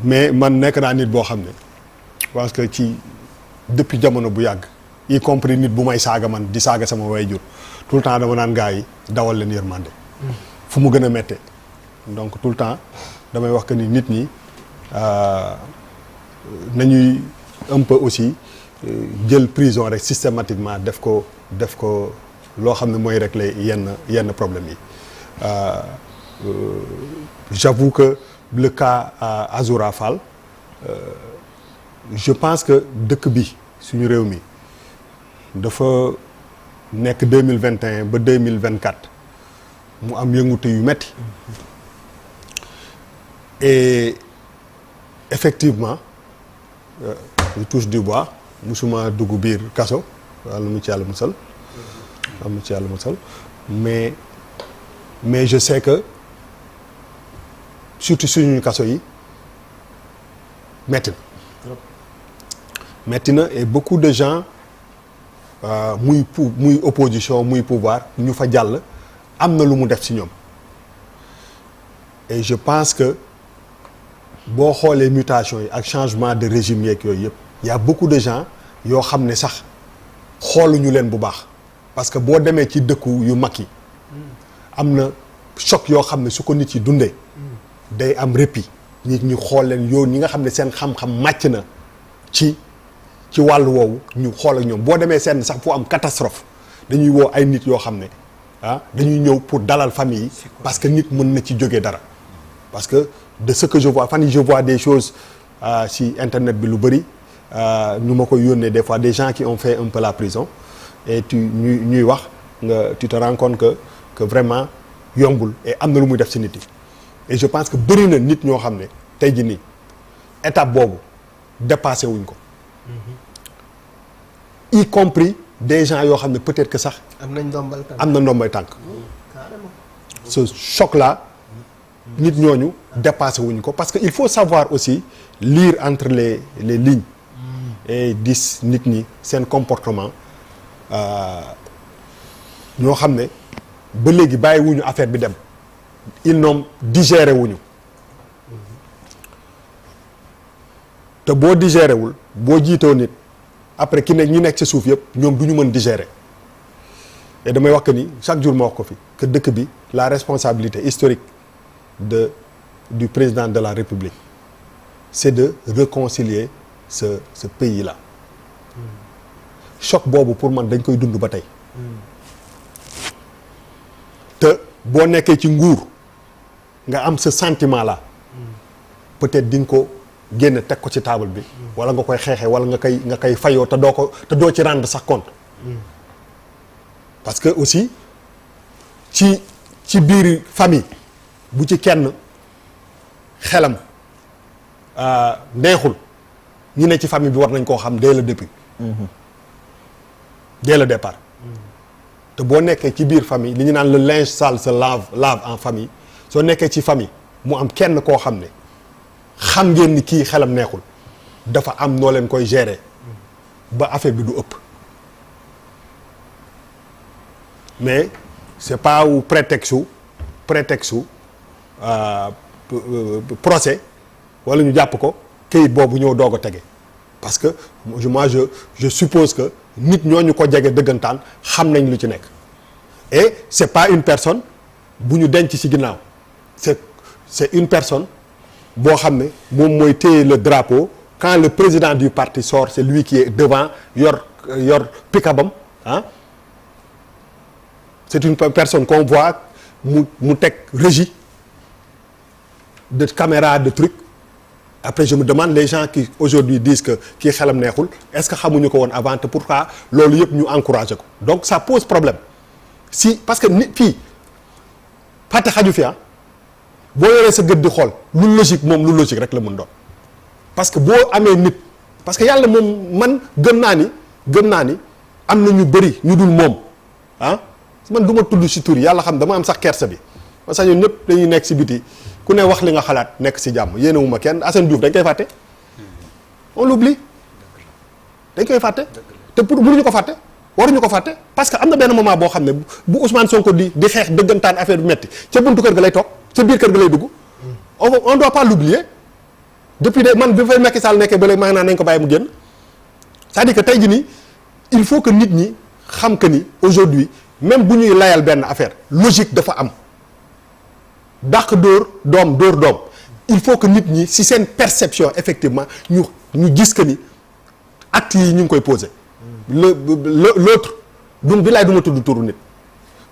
mais man nekk naa nit boo xam ne parce que ci depuis jamono bu yàgg y compris nit bu may saaga man di saaga sama waajur tout le temps dama naan gars yi dawal leen yërmande fu mu gën a méttee donc tout le temps damay wax que ni nit ñi nañuy un peu aussi jël prison rek systématiquement def ko loo xam ne mooy régler yenn problème yi j'avoue que le cas Azoura Fall je pense que dëkk bi suñu réew mi dafa nekk 2021 ba 2024 mu am yëngute yu metti et effectivement je touche du bois musuma dugg biir kaso walla mu ci yàlla musal mais je sais que surtout suñu kaso yi metti na et beaucoup de gens muy opposition muy pouvoir ñu fa jàll am na lu mu def ci ñoom et je pense que boo xoolee mutation yi ak changement de régime yeeg yooyu yëpp y a beaucoup de gens yoo xam ne sax xooluñu leen bu baax parce que boo demee ci dëkku yu mag yi am na choc yoo xam ne su ko nit yi dundee day am répit nit ñu xool leen yow ñi nga xam ne seen xam-xam màcc na ci wàllu woowu ñu xool ak ñoom boo demee seen sax fu am catastrophe dañuy woo ay nit yoo xam ne dañuy ñëw pour dalal famille yi parce que nit mën na ci jógee dara parce que de ce que je vois fan yi je vois des choses si internet bi lu bëri ñu ma koy yónnee des fois des gens qui ont fait un peu la prison et ñuy wax nga tu te rends compte que vraiment yombul et am na lu muy def si nit yi et je pense que bëri na nit ñoo xam ne tey jii nii étape boobu dépassé wuñ ko y compris des gens yoo xam ne peut-être que sax am na ndombay tànk ce choc là nit ñooñu dépassé wuñ ko parce que il faut savoir aussi lire entre les lignes et dis nit ñi seen comportement ñoo xam ne ba léegi bàyyi wuñu affaire bi dem ils n'ont digéré wuñu te boo digéré wul boo jiitoo nit après ñi nekk ci suuf yëpp ñoom du ñu mën digérer et damay wax que ni chaque jour ma wax ko fi que dëkk bi la responsabilité historique du président de la République c'est de réconcilier ce pays là choc boobu pour man dañ koy dund ba tey te boo nekkee ci nguur nga am ce sentiment là peut-être di nga ko génn teg ko ci table bi wala nga koy xeexee wala nga koy fayoo te doo ci rendre sax compte parce que aussi ci biir famille bu ci kenn xelam neexul ñi ne ci famille bi war nañ koo xam dès le début dès le départ te boo nekkee ci biir famille li ñu naan le linge sale se lave en famille soo nekkee ci famille mu am kenn koo xam ne xam ngeen ni kii xelam neexul dafa am noo leen koy gérer ba affaire bi du ëpp mais c'est pas wu prétexte procès wala ñu jàpp ko këyit boobu ñëw doog a tege parce que moi je suppose que nit ñooñu ko jege dëggantaan xam nañ lu ci nekk et c'est pas une personne bu ñu denc ci ginnaaw c'est une personne boo xam ne moom mooy téye le drapeau quand le président du parti sort c'est lui qui est devant yor pick-upam c'est une personne qu'on voit mu teg régie de caméra de trucs après je me demande les gens qui aujourd'hui disent que kii xelam neexul est-ce que xamuñu ko woon avant te pourquoi loolu yëpp ñu encouragé ko donc ça pose problème si parce que nit fii fàtte xaju fi boo yoree sa gët di xool lu logique rek la mën doon parce que boo amee nit parce que yàlla moom man gëm naa ni am na ñu bëri ñu dul moom man du ma tudd si tur yàlla xam dama am sax kersa bi parce que ñun ñëpp dañuy nekk si biti ku ne wax li nga xalaat nekk si jàmm yéenewuma kenn Assane Diouf dañ koy fàtte on l'oublie dañ koy fàtte te pour mënuñu ko fàtte waruñu ko fàtte parce que am na benn moment boo xam ne bu Ousmane Sonko di xeex dëggantaan affaire bi metti ca buntu kër ga lay toog ca biir kër ga lay dugg on doit pas l'oublier depuis de man bi fay Macky Sall nekkee ba léegi maa ngi naan nañ ko bàyyi mu génn c'est-à-dire que tey jii nii il faut que nit ñi xam que ni aujourd'hui même bu ñuy layal benn affaire logique dafa am dàq dóor doom il faut que nit ñi si seen perception effectivement ñu gis que ni actes yi ñu ngi koy poser l'autre bi laay du ma tudd turu nit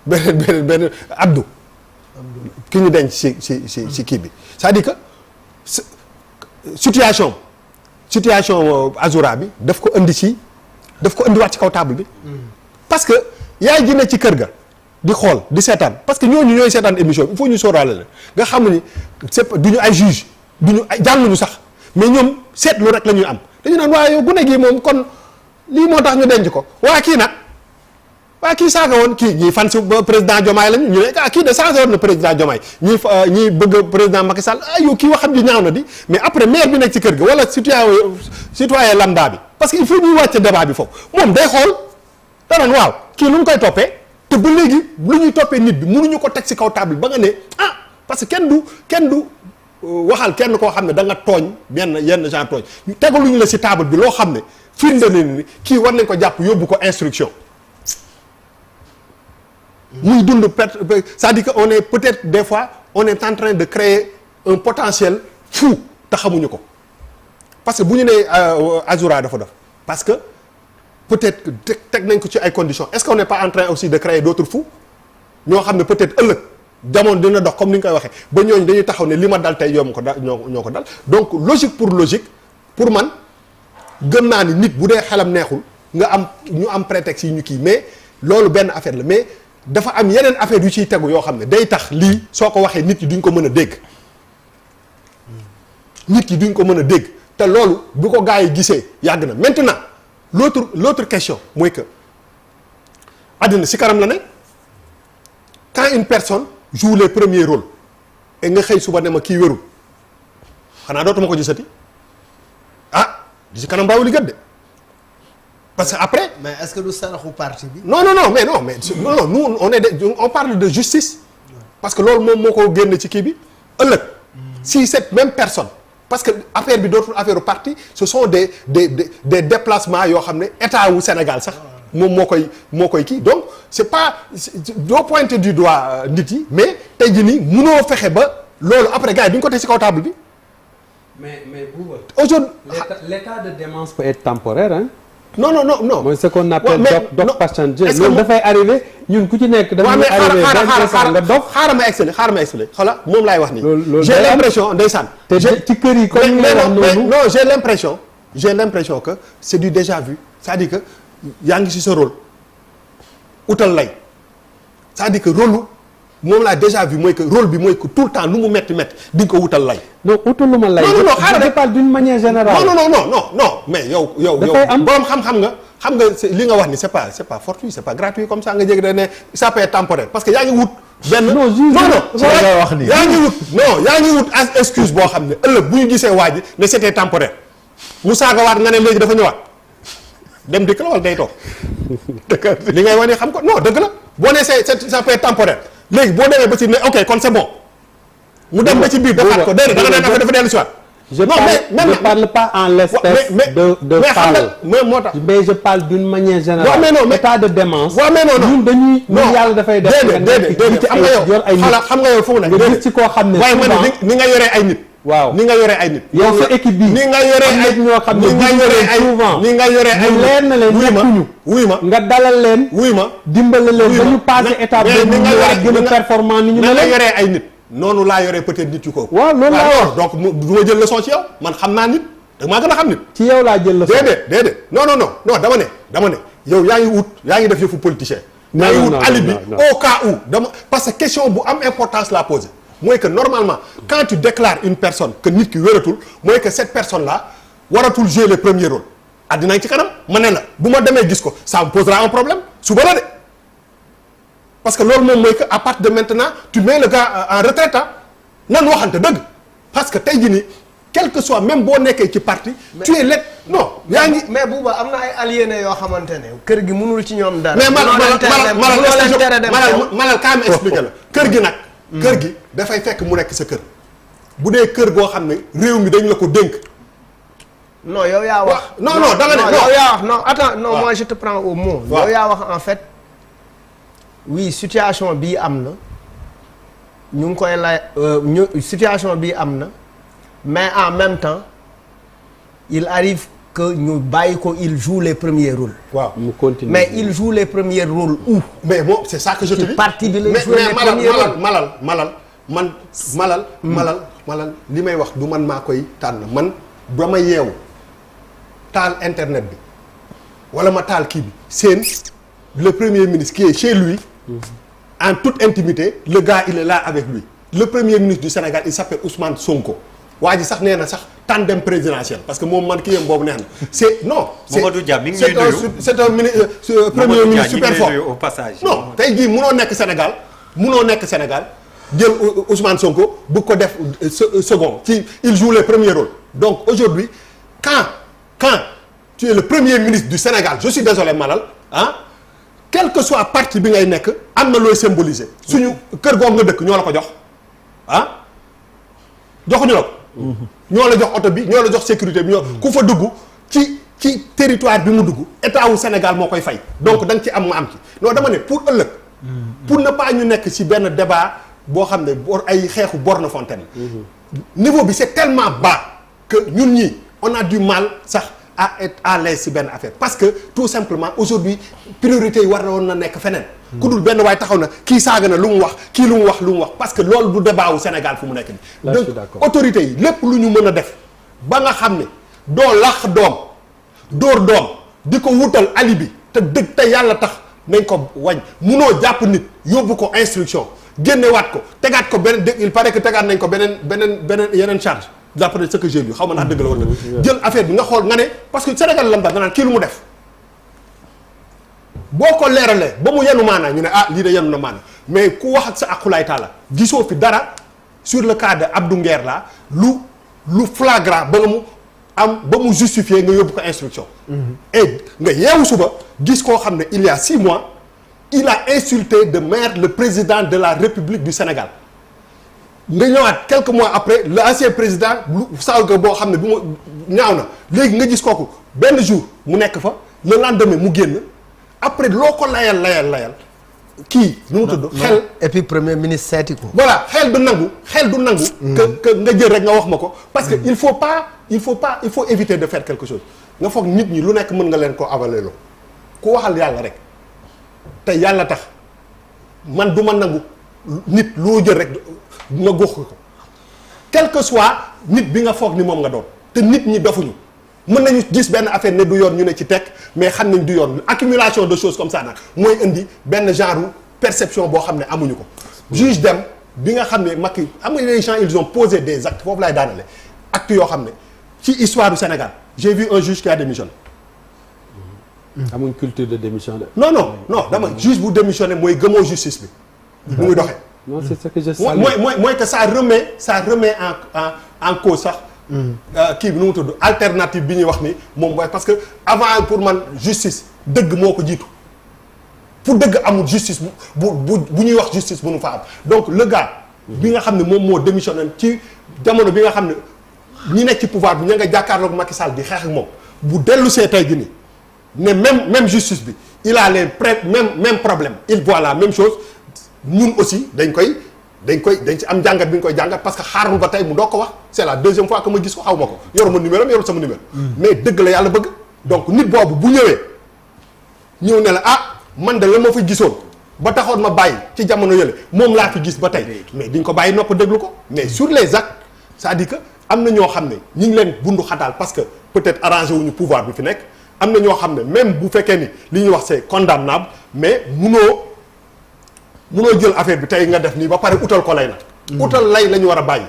benn Abdou ki ñu denc si kii bi c'est-à-dire que situation Azoura bi daf ko indiwaat ci kaw table bi parce que yaay ji ne ci kër ga di xool di seetaan parce que ñooñu ñooy seetaan émission bi il faut ñu sóoraale leen nga xam ni c'est du ñu ay juge du ñu ay jànguñu sax mais ñoom seetlu rek la ñuy am dañu naan waaye yow gune gi moom kon lii moo tax ñu denc ko waa kii nag waa kii saaga woon kii ñii fan si président Diomaye lañu ñu ne kii de saaga woon na président Diomaye ñii bëgg président Macky Sall yow kii waxam ji ñaaw na di mais après maire bi nekk ci kër ga wala citoyen lambda bi parce que il faut ñuy wàcce débat bi foofu moom day xool danaan waaw kii lu mu koy toppee te ba léegi lu ñuy toppee nit bi mënuñu ko teg ci kaw table ba nga ne parce que kenn du waxal kenn koo xam ne da nga tooñ yenn genre tooñ ñu tegaluñu la ci table bi loo xam ne firnde na ni kii war nañ ko jàpp yóbbu ko instruction muy dund c'est-à-dire que on est peut-être des fois on est en train de créer un potentiel fou te xamuñu ko parce que bu ñu nee Azoura dafa def parce que peut-être que teg nañ ko ci ay conditions est-ce qu'on n'est pas en train aussi de créer d'autres fous ñoo xam ne peut-être ëllëg jamono dina dox comme ni nga koy waxee ba ñooñu dañuy taxaw ne li ma dal tey yoom ko dal ñoo ko dal donc logique pour man gëm naa ni nit bu dee xelam neexul ñu am prétexte yi ñu kii mais loolu benn affaire la mais dafa am yeneen affaire yu ciy tegu yoo xam ne day tax lii soo ko waxee nit ñi duñ ko mën a dégg te loolu bu ko gars yi gisee yàgg na maintenant l'autre question mooy que àddina si kanam la ne quand une personne joue les premiers rôles et nga xëy suba ne ma kii wérul xanaa dootuma ko gisati di si kanam baawu li gët de parce que après. mais est-ce que du saraxu parti bi. non nous on parle de justice parce que loolu moom moo ko génn ci kii bi ëllëg si cette même personne parce que affaire bi dootul affaire parti ce sont des déplacements yoo xam ne état wu Sénégal sax moom moo koy kii donc c'est pas doo pointer du doigt nit yi mais tey jii nii munoo fexe ba loolu après gars yi duñ ko teg ci kaw table bi. mais Bouba. aujourd'hui l'état de démence peut être temporaire hein. non. mooy ce qu'on appelle dof passenger. loolu dafay arrivé ñun ku ci nekk. dafay arrivé nga dof. xaaral ma expliqué xoola moom laay wax nii. j'ai l'impression ndeysaan. te ci kër yi comme ni ngay wax noonu. non j'ai l'impression que c'est du déjà vu c'est-à-dire que yaa ngi ci sa rôle utal lay c'est-à-dire que rôle moom laa déjà vu mooy que rôle bi mooy que tout le temps lu mu metti di nga ko wutal lay. non utaluma lay. non xaaral je parle d'une manière générale. non mais yow. dafay am borom xam nga li nga wax ni c'est pas fortuit c'est pas gratuit comme ça nga jéggi da ne ça peut être temporaire parce que yaa ngi wut. benn non yaa ngi wut excuse boo xam ne ëllëg bu ñu gisee waa ji ne c'était temporaire mu saaga waat nga ne léegi dafa ñëwaat dem dëkk la wala day toog li ngay wane xam ko non dëgg la boo nee ça peut être temporaire. léegi boo demee ba ci ne ok kon c'est bon mu dem ba ci biir defaat ko déedéet da nga ne dafa dellu si waat. je parle pas en l'espèce de parole moo tax mais je parle d'une manière générale. waaw mais non état de démence. waaw mais non ñun dañuy. ñun yàlla dafay def. déedéet xam nga yow foofu nag. nga gis ci koo xam ne waaye man ni nga yoree ay nit. waaw ni nga yoree ay nit. yow sa équipe bi ni nga yoree ay ñoo xam ne souvent ni nga yoree ay leer na leen nekkuñu. wuy ma nga dalal leen. wuy ma dimbale leen ba ñu passé étape boobu ñu ñëwaat gën a performant ni ñu ne nga leen. yoree ay nit noonu laa yoree peut-être nit yu ko. waaw loolu laa wax donc du ma jël leçon ci yow man xam naa nit da maa gën a xam nit. ci yow laa jël leçon. déedéet non dama ne yow yaa ngi def yëfu politicien. yaa ngi wut alibi au cas où parce que question bu am importance la poser. mooy que normalement quand tu déclares une personne que nit ki wératul mooy que cette personne là waratul jouer le premier rôle addinañ ci kanam ma ne la bu ma demee gis ko ça me posera un problème suba la de parce que loolu moom mooy que à partir de maintenant tu mets le gars en retraite nan waxante dëgg parce que tey jii nii quel que soit même boo nekkee ci parti tu es let non yaa ngi mais Bouba am na ay aliénés yoo xamante ne kër gi mënul ci ñoom dara mais malal kaa ma expliqué la kër gi nag kër gi dafay fekk mu nekk sa kër bu dee kër goo xam ne réew mi dañ la ko dénk. non yow yaa wax. non da nga ne yow yaa wax non attends non moi je te prends au mot. yow yaa wax en fait oui situation bii am na ñu ngi koy lay situation bii am na mais en même temps il arrive que ñu bàyyi ko il joue les premiers rôles. waaw mu continue mais il joue les premiers rôles où. mais bon c'est ça que je te dis. parti bi lay jouer les premiers rôles malal li may wax du man maa koy tànn man ba ma yeewu taal internet bi wala ma taal kii bi seen le premier ministre qui est chez lui en toute intimité le gars il est là avec lui le premier ministre du Sénégal il s'appelle Ousmane Sonko waa ji sax nee na sax tandem présidentiel parce que moom man kii yam boobu neex na c'est non Mamadou Dia mi ngi ñuy nuyu c'est un ministre premier ministre super fort au passage non tey jii munoo nekk Sénégal jël Ousmane Sonko bu ko def second ci il joue les premiers rôles donc aujourd'hui quand tu es le premier ministre du Sénégal je suis désolé Malal quel que soit parti bi ngay nekk am na looy symboliser suñu kër googu nga dëkk ñoo la ko jox joxuñu la ko ñoo la jox oto bi ñoo la jox sécurité bi ñoo ku fa dugg ci territoire bi mu dugg état wu Sénégal moo koy fay donc da nga ci am ma am ci non dama ne pour ëllëg pour ne pas ñu nekk ci benn débat boo xam ne ay xeexu borne fontaine niveau bi c'est tellement bas que ñun ñi on a du mal sax à être à l'aise ci benn affaire parce que tout simplement aujourd'hui priorité yi war na woon na nekk feneen ku dul benn waaye taxaw na kii saaga na lu mu wax kii lu mu wax parce que loolu du débat wu Sénégal fu mu nekk nii donc autorités yi lépp lu ñu mën a def ba nga xam ne doo lax dóor doom di ko wutal alibi te dëgg te yàlla tax nañ ko wañ munoo jàpp nit yóbbu ko instruction génnewaat ko tegaat ko beneen il paraît que tegaat nañ ko beneen yeneen charge d'après ce que j'ai lu xaw ma ndax dëgg la war na jël affaire bi nga xool nga ne parce que Sénégal lam da nga naan kii lu mu def boo ko leeralee ba mu yenu maanaa ñu ne lii de yenu na maanaa mais ku wax ak sa aqulaay taala gisoo fi dara sur le cas de Abdou Nguer la lu flagrant ba mu justifier nga yóbbu ko instruction et nga yeewu suba gis koo xam ne il y a 6 mois il a insulté de manière le président de la République du Sénégal nga ñëwaat quelques mois après l'ancien président lu saaga boo xam ne bu ma ñaaw na léegi nga gis kooku benn jour mu nekk fa le lendemain mu génn après loo ko layal kii nu mu tudd xel et puis premier ministre seeti ko voilà xel du nangu que nga jël rek nga wax ma ko parce que il faut éviter de faire quelque chose nga foog nit ñi lu nekk mën nga leen ko avaler loo ku waxal yàlla rek te yàlla tax man du ma nangu nit loo jël rek nga gox ko quel que soit nit bi nga foog ni moom nga doon te nit ñi dofuñu mën nañu gis benn affaire ne du yoon ñu ne ci teg mais xam nañ du yoon accumulation de choses comme ça nag mooy indi benn genre perception boo xam ne amuñu ko juge dem bi nga xam ne Macky am nga les gens ils ont posé des actes foofu laay daanale actes yoo xam ne ci histoire du Sénégal j'ai vu un juge qui a démissionné amuñ culture de démission de non dama juge bu démissionné mooy gëmoo justice bi mu ngi doxee non c'est ce que je sais mooy que ça remet en cause sax kii bi nu mu tudd alternative bi ñuy wax ni moom mooy parce que avant pour man justice dëgg moo ko jiitu fu dëgg amul justice bu ñuy wax justice bu nu fa am donc le gars bi nga xam ne moom moo démissionné ci jamono bi nga xam ne ñi nekk ci pouvoir bi ña nga jàkkaarloog Macky Sall di xeex ak moom bu dellu see tey gi ni ne même justice bi il a les même problème il voit la même chose ñun aussi dañ ci am jàngat bi ñu koy jàngat parce que xaarul ba tey mu doog ko wax c'est la deuxième fois que ma gis ko xaw ma ko yoruma numéro am yorul sama numéro mais dëgg la yàlla bëgg donc nit boobu bu ñëw ne la man de la ma fa gisoon ba taxoon ma bàyyi ci jamono yële moom laa fi gis ba tey mais diñ ko bàyyi nopp déglu ko mais sur les actes c'est-à-dire que am na ñoo xam ne ñi ngi leen bundu xataal parce que peut-être arrangé wuñu pouvoir bi fi nekk am na ñoo xam ne même bu fekkee ni li ñuy wax c'est condamnable mais munoo jël affaire bi tey nga def nii ba pare utal ko lay nag utal lay la ñu war a bàyyi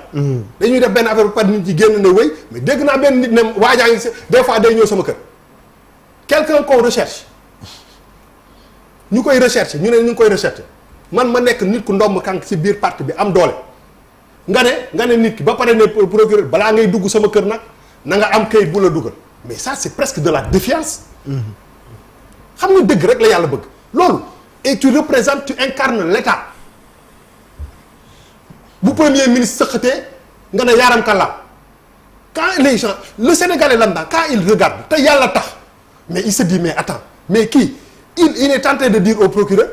dañuy def benn affaire ba pare nit ñi génn ne wéy mais dégg naa benn nit ne waajaa ngi des fois day ñëw sama kër quelqu'un qu'on recherche ñu koy recherche ñu ne ñu ngi koy recherche man ma nekk nit ku ndomb kànk ci biir parti bi am doole nga ne nit ki ba pare ne procureur balaa ngay dugg sama kër nag na nga am kayit bu la dugal mais ça c'est presque de la défiance xam nga dëgg rek la yàlla bëgg loolu et tu représentes tu incarnes l'État bu premier ministre sëqatee nga ne yaaram kàllaam quand les gens le Sénégalais lambda quand il regarde te yàlla tax mais il se dit mais attends mais kii il est tenté de dire au procureur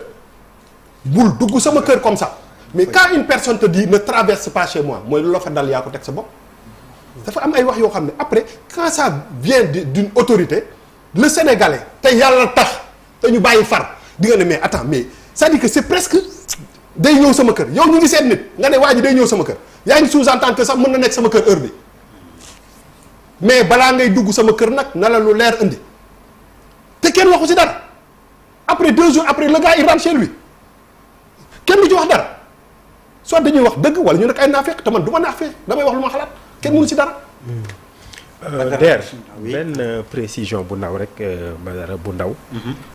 bul dugg sama kër comme ça mais quand une personne te dit ne traverse pas chez moi mooy lu la fa dal yaa ko teg sa bopp dafa am ay wax yoo xam ne après quand ça vient d'une autorité le Sénégalais te yàlla tax te ñu bàyyi far di nga ne mais attends mais c'est-à-dire que c'est presque day ñëw sama kër yow ñu ngi seet nit nga ne waa ji day ñëw sama kër yaa ngi sous-entendre que sax mën na nekk sama kër heure bi mais balaa ngay dugg sama kër nag na la lu leer indi te kenn waxu ci dara après 2 jours après le gars il rentre chez lui kenn du ci wax dara soit dañuy wax dëgg wala ñu nekk ay naafeq te man du ma naafeq damay wax lu ma xalaat kenn mënu ci dara. Der benn précision bu ndaw rek Badara bu ndaw.